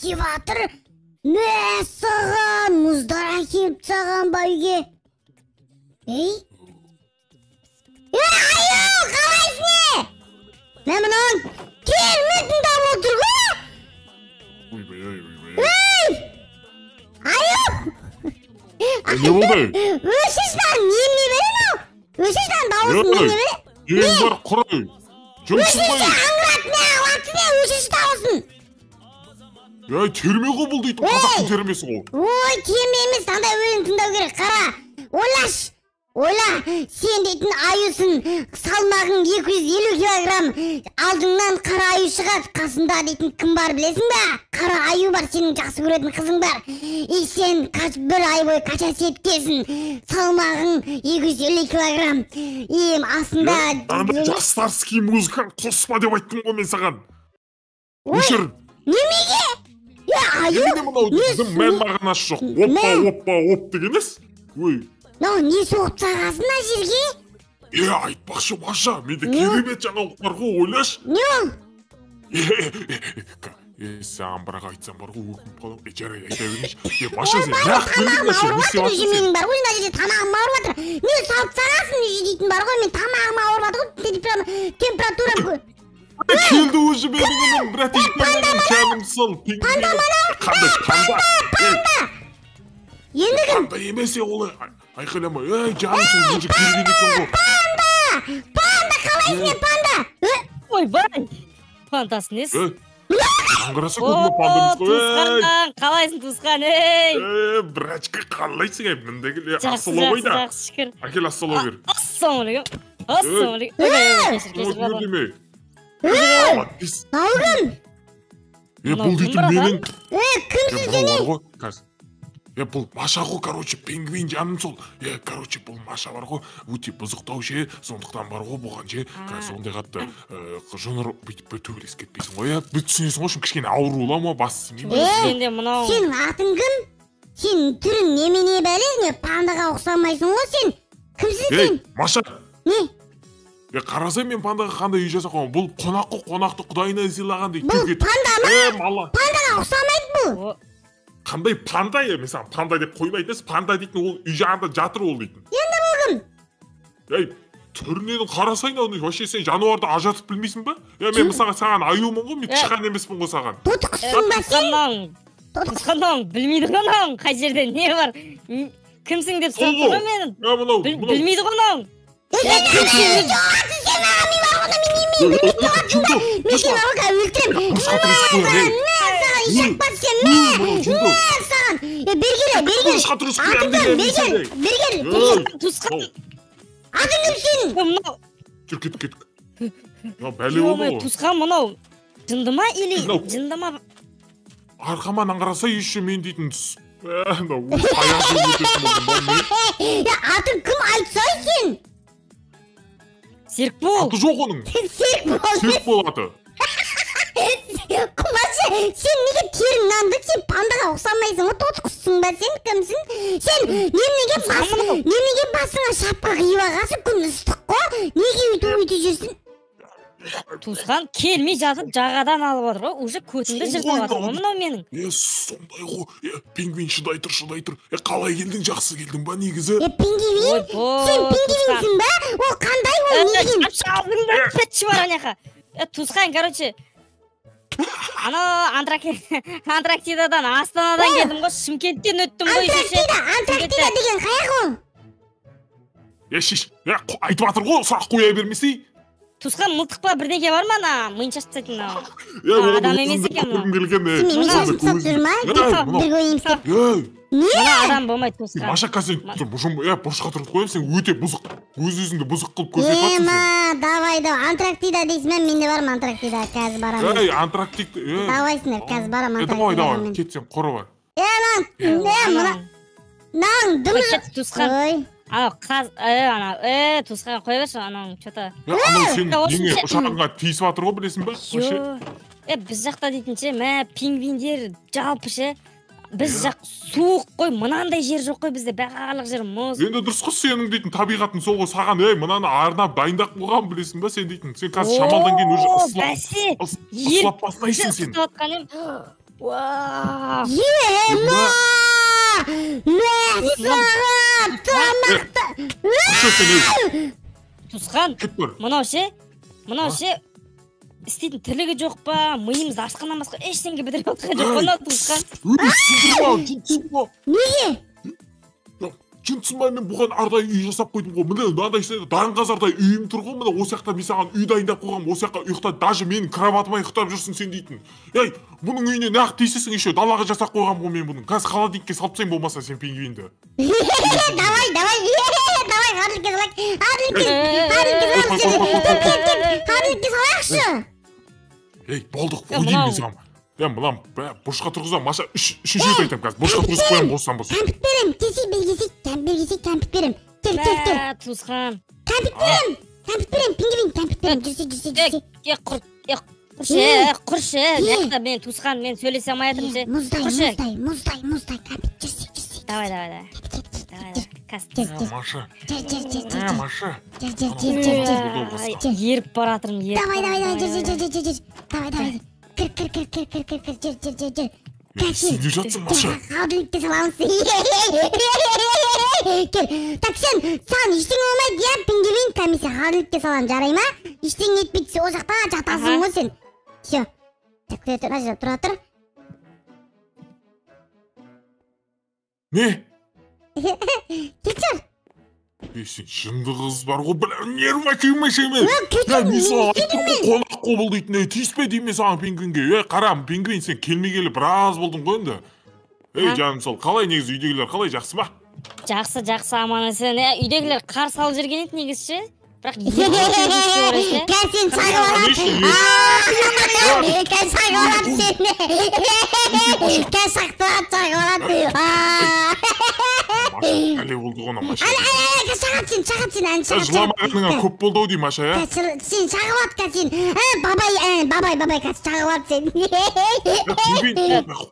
тиіп атыр. Мә саған, мұздар әкеліп саған байге. Ей? Аю, қалайсың не? Мә мұнан, келметін дап отыр ғой? Ей! Аю! Ne oldu? Өшіштен, неміне берін ау? Өшіштен дауысын неміне берін? Ең бар құрай. Өшіштен аңырат не алаты не өшіш дауысын? Терме ғой бұл дейтін қазақтың термесі ғой. Ой, терме емес, андай өзін тыңдау керек. Қара, ойлаш. Ойла, сен дейтін аюсын, салмағың 250 килограмм. Алдыңнан қара аю шығады, қасында дейтін кім бар білесің ба? Қара аю бар, сенің жақсы көретін қызың бар. И сен бір ай бойы қача сеткесін, салмағың 250 килограмм. И астында... Анда жастарский музыканы қоспа деп айттым ғой мен саған. Өшір. Немеге? Аю? Немеге мынау біздің мән мағынасы жоқ. Оппа, оп деген емес. Ой. Не соғып сағасын на жерге? Айтпақшы Маша, менде керемет жаңалық бар ғой, ойлаш. Не ол? Саған бірақ айтсам бар ғой, өкініп қалам. Жарай, айта бермейші. Маша, сен тамағым ауырып жатыр уже менің бар ғой, мына жерде тамағым ауырып жатыр. Не салып сағасын уже дейтін бар ғой, мен тамағым ауырып жатыр ғой, температурам көп. Келді уже менің братишкамның жаным сол. Панда мана? Панда! Ендігі? Панда емесе олай. Айқайлама, жаным сол уже келген екен ғой. Панда, қалайсың панда? Ойбай, пандасы несі? Аңғыраса көрме пандамыз ғой. Туысқан, қалайсың туысқан, ей? Брачка, қалайсың ей, міндегі жақсы, шүкір. Әкел ассалау бер. Ассалаумағалейкум. Наугым? Бұл дейтін менің... Кімсіз дене? Бұл Маша ғой, короче, пингвин жаным сол. Короче, бұл Маша бар ғой, өте бұзықтау ше, сондықтан бар ғой, бұған ше, сондай қатты жоныр бүйтіп бір төбелес кетпейсің ғой, бүт түсінесің ғой, кішкене ауру ола ма, басысы мен ба? Сенің атын кім? Сенің түрін немене бәле, не пандаға ұқсамайсың ғой сен? Кімсің сен? Маша! Не? Қарасай мен пандаға қандай үй жасақ қоймын, бұл қонаққы қонақты құдайына сыйлаған дейді. Бұл панда ма? Пандаға ұқсамайды бұл? Қандай панда е, мен саған панда деп қоймайтын, панда дейтін ол үй жағында жатыр ол дейтін. Енді бұл кім? Түрінен қарасайын ау, вообще сен жануарды ажатып білмейсің ба? Мен саған аюмын ғой, мен тышқан емеспін ғой саған. Тұтқысың ба сен? Тұтқысқан білмейді ғанауың, қай жерде не бар? Кімсің деп сұрақты ғой менің? Білмейді ғанауың. Жақпас сен ме? Саған! Бергелі! Туысқан! Адың кім сен? Жүр, кеттік. Бәле олы ғой. Туысқан мұнау жынды ма или жынды ма? Арқаман аңғараса еще мен дейтін Атын кім айтсай сен? Серікбол. Аты жоқ оның. Серікбол аты. Құмашы, сен неге терің нанды? Сен пандаға ұқсамайсың ғой, тұтқысың ба сен? Кімсің? Сен немеге басыңа шапқа қиып ағасың, күн ыстық қой? Неге өйтіп жүрсің? Туысқан келмей жатып жағадан алып отыр ғой, уже көтімді жыртып отыр ғой мынау менің. Сондай ғой, пингвин шыдай тұр. Қалай келдің, жақсы келдің ба негізі? Пингвин? Сен пингвинсің ба? Ол қандай ол недеген? Шапшалдың да пәтші бар аняқа. Туысқан, короче, Антарктидадан, Астанадан келдім ғой, Шымкенттен өттім ғой. Антарктида деген қаяқ ол? Айтып атыр ғой, сұрақ қоя бермесей. Туысқан мылтық па бірдеңке бар ма ана миынша жасайтын адам емес екен бұл. Сен миынша жасап жүр ма? Бір көйім істеп. Мына адам болмайды туысқан. Машақа сен бұрышқа тұрып қоямын, сен өте бұзық. Өз-өзіңді бұзық қылып көрсетіп атсың. Давай, Антарктида дейсің мен, менде бар Антарктида, қазір барамын. Антарктида. Давайсыңдар, қазір барам Антарктида. Давай, кетсем, қора бар. Туысқан. Туысқан қоя берші, анау, что-то... Сен неме ұшағыңа тиісіп атыр ғой, білесің ба? Біз жақта дейтінше, пингвиндер жалпы ше, біз жақ суық қой, мынандай жер жоқ қой бізде, барлық жер мұз. Енді дұрыс қой сенің дейтін табиғатын сол ғой саған, мынаны арнап дайындап қойған білесің ба сен дейтін. Сен қазір шамалдан кейін уже ысылап бастайсың сен. Вау. Ема! Мәссаған! Тамақты! Тусқан, Кет бар. мынау ше істейтін тірлігі жоқ па, миымызды ашқаннан басқа ештеңе бітіре отқан жоқ па мынау Тусқан. Неге? Жынсынбай мен бұған ардай үй жасап қойдым ғой. Міне мынандай даңғазардай үйім тұр ғой. Міне осы жақта мен саған үй дайындап қойғам. Осы жаққа ұйықта, даже менің кроватыма ұйықтап жүрсің сен дейтін. Ей, бұның үйіне неғып тиісесің еще? Далаға жасап қойғам ғой мен бұның. Қазір холодильникке салып тастайын болмаса сен пингвинді. Давай, харликке салайық. Харликке салайықшы. Ей, болдық, қойдым мен саған. Мынам, бұрышқа тұрғызам, Маша, үшінші рет айтам қазір. Бұрышқа тұрғызып қоям болсам болсын. Кәмпит берем, кәмпит берем. Кел. Тусқан. Кәмпит берем, пингвин, кәмпит берем. Жүрсе. Құршы. Нақта мен Тусқан, мен сөйлесе алмай жатырмын ше. Мұздай, кәмпит, жүрсе. Давай. Маша. Маша. Еріп баратырмын. Давай, жүр. Давай. Кір. Сен не жатсың, Маша? Холодильникке саламыз. Кел. Так саған ештеңе болмайды, я пингвин комиссия холодильникке салам, жарай ма? Ештеңе етпейді, о жақта жатасың ғой сен. Все. Так, мына жерде тұра тұр. Не? Кетшір. Сен жынды қыз бар ғой, нерві кемешеме. Мен саған айттым ғой, қонақ қобыл дейтін, тиіспе деймін саған пингвинге. Қарам, пингвин, сен келмегелі біраз болдың ғой енді. Жаным сол, қалай негізі үйдегілер, қалай жақсы ба? Жақсы, аман есен. Үйдегілер қар салып жүрген еді негізі. Бірақ сен сағып Әле болды ғона, Маша. Шағат сен, ән шағат. Жыламағаныңа көп болды ау дей, Маша, я? Сен шағылат сен. Бабай, қазір шағылат сен.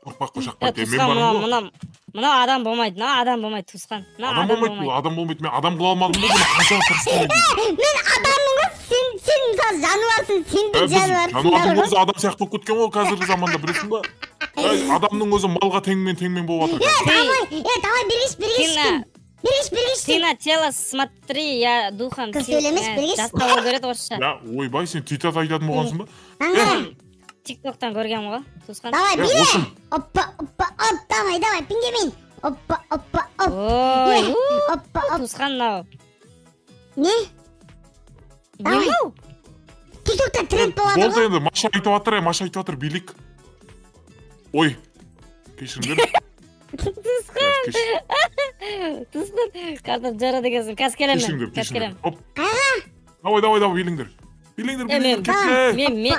Қорпақ қошақпай, мен барым ғой. Мынау адам болмайды, Тусқан. Адам болмайды, мен адам қыла алмадым ғой, қанша тырыстым. Мен адаммын ғой, сен мысалы жануарсың, сен де жануарсың. Жануардың өзі адам сияқты болып кеткен ғой қазіргі заманда, білесің ба? Адамның өзі малға теңмен болып жатыр. Давай, бергіш. Ты на тело смотри, я духом. Жастау көреді орысша. Ойбай, сен титат айтатын болғансың ба? Тиктоктан көргем ғой, Тусқан. Давай, бире. Оппа, давай, пингвин. Оппа. Ой, Тусқан мынау. Не? Давай. Тиктокта тренд болады ғой. Болды енді, Маша айтып жатыр, билік. Ой, кешіріңдер. Тусқан, қазір жара дегенсің, қазір келемін. Давай, биліңдер. Биліңдер, Мен.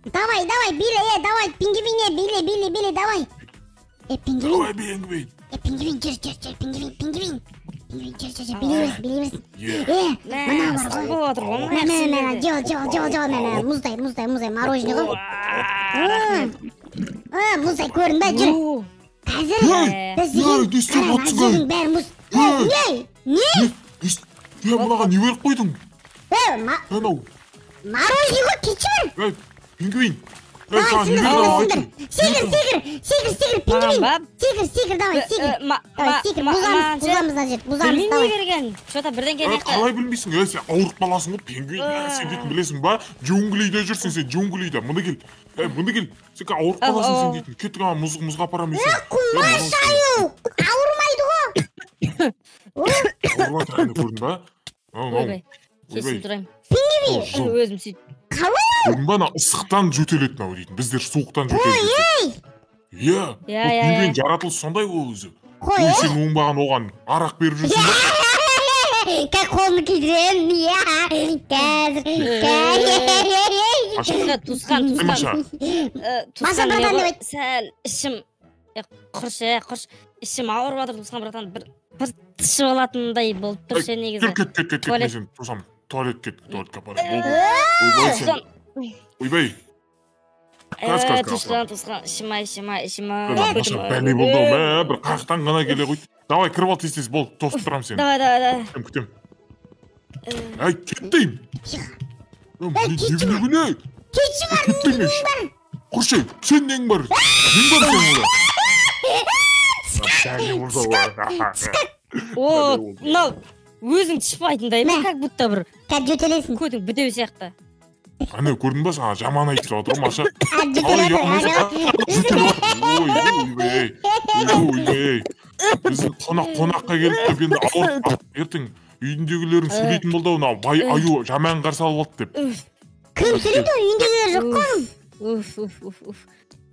Давай, биле, давай, пингвине, биле, давай. Пингвин. Давай, пингвин. Пингвин, жүр, пингвин. Билеберсің. Мына бар ғой. Мына, мұздай, мороженое ғой. Мұздай көрін бә, жүр. Қазір біз деген жердің бәрі мұз. Не? Мынаға не беріп қойдың? Мороженое ғой, кетші бір. Пингвин. Сегір, пингвин. Сегір, давай, сегір. Мұзамыздан жет, давай. Білмей берген, что-то бірден келек. Қалай білмейсің, сен ауырып қаласың ғой, пингвин. Сен дейтін білесің ба? Джунглиде жүрсің сен, джунглиде. Мұны кел. Сен ауырып қаласың сен дейтін. Кеттік ама мұзға апарамайсың. Құмашайу, ауырмайды ғой. Ауырмайды көрдің ба? Ойбай, кесін тұрайым. Пингвин. Өзім сөйт. Қалай? Көрдің ба, ыстықтан жөтеледі мынау дейтін. Біздер суықтан жөтеледі. Пингвин жаратылысы сондай ғой өзі. Сен оңбаған оған арақ беріп жүрсің ба? Қолымды күйдірем, Тусқан. Маша, братан деп айт. Сәл ішім құрш, ішім ауырып жатыр, Тусқан братан. Бір тышып алатындай болып тұр ше негізі. Кет, мен тусам. Туалетке апарайын. Ойбай. Тусқан, ішімай. Маша, бәле болды ау, бір қақтан ғана келе қойды. Давай, кіріп ал тез, бол, тосып тұрам сені. Давай. Күтем. Кеттейін. Кетші бар. Құршай, сен нең бар? Нең бар сен мұнда? Бәле болды ғой. О, мынау өзің тышпайтындай ма, как будто бір қазір жөтелесің. көтің бітеу сияқты. Ана көрдің ба, саған жаман айтып жатыр ғой, Маша. Ой, біздің қонаққа келіп деп енді ауырып ертең үйіндегілерің сөйлейтін болды ау, аю жаман қарсы алып алды деп. Кім сөйлейді ғой, үйіндегілер жоқ қой.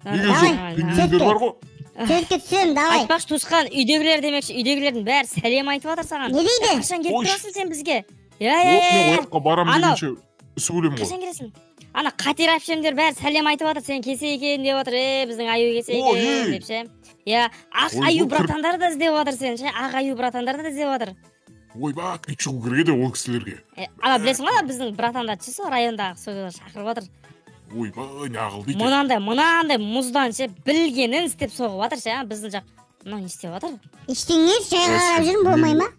Неге жоқ, пингвиндер бар ғой. Сөзге түсем, давай. Айтпақшы туысқан, үйдегілер демекші, үйдегілердің бәрі сәлем айтып жатыр саған. Не дейді? Қашан келіп тұрасың сен бізге? Мен ояққа барам дегенше сөйлем ғой. Қашан келесің? Ана қатер әпшемдер бәрі сәлем айтып жатыр, сен келсе екен деп жатыр, біздің аю келсе екен деп ше. Ақ аю братандары да іздеп жатыр сен ше, ақ аю братандары да іздеп жатыр. Ойбай, күй шығу керек еді ол кісілерге. Ана білесің ғой, біздің братандарды сол райондағы сойлар шақырып жатыр. Ойбай, не ағыл дейді. Мынандай мұздан ше білгенін істеп соғып жатыр ше, біздің жақ. Мынау не істеп жатыр? Ештеңе жай қарап жүрім болмай ма?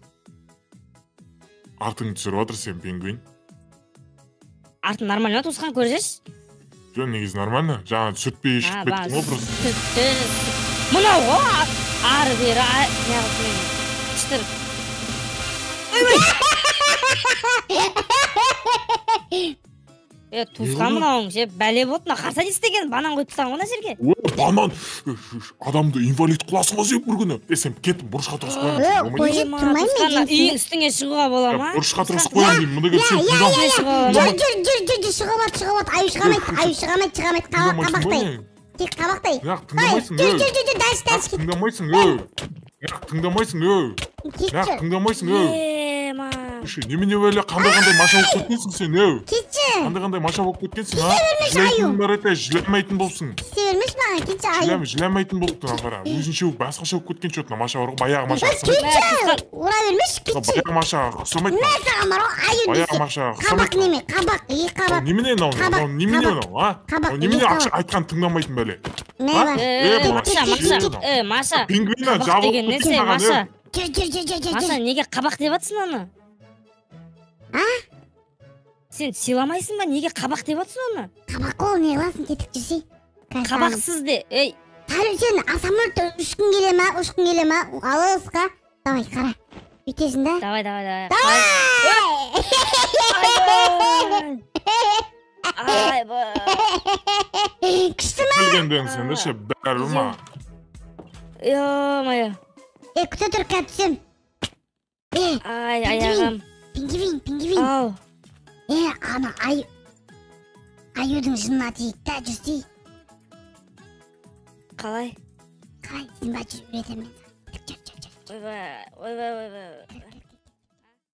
Артыңды түсіріп жатыр сен, пингвин. Артын нормально туысқан көрсеш? Жоқ, негізі нормально. Жаңа түсіртпей шығып кеттің ғой просто. Мынау ғой, ары бері неғылсын іштір. Туысқан мынауың ше, бәле болды, мына қарса дейсіз деген, банан қойып тастаған ғой мына жерге. Банан, адамды инвалид қыласың ғой сен бір күні. Сен кетіп бұрышқа тұрғызып қоямын. Қойып тұрмаймын екенсің. Үйің үстіңе шығуға бола ма? Бұрышқа тұрғызып қоямын деймін, мұны келіп сен Жүр, шығып аю шығамайды, қабақтай. Тек қабақтай. Тыңдамайсың, немене өлі қандай маша болып кеткенсің сен, кетші. Қандай маша болып кеткенсің, жылайтын бар еті, жыламайтын болсың. Кете бермеш маған, кетші аю. Жыламайтын болыптың аңғара, өзінше басқаша болып кеткен шөтіна маша бар ғой, баяғы маша кетші, ура бермеш, кетші. Баяғы маша қысылмайды ма? Мәсіған бар ғой, аю Баяғы десе. маша Қабақ қысылмайды неме, қабақ, қабақ. Немене мынау, а? Немене айтқан тыңдамайтын бәле? Маша, пингвина жабылып кеткен саған, Маша, неге қабақ деп жатсың оны? Сен сыйламайсың ба, неге қабақ деп жатсың оны? Қабақ қол не қыласың, кетіп жүрсей. Қабақсыз де, ей. Тәрі сен самолетті ұшқын келе ма, алысқа. Давай, қара. Бүйтесің да? Давай. Күшті ма? Білгенден сен ше бәрі ма? Ё-моё. Күте тұр, кәп түсем. Ай, аяғым. Пингвин. Ау. Ана аюдың жынына тейік та жүрсей. Қалай? Сен ба жүр, үйретемін. Ойбай.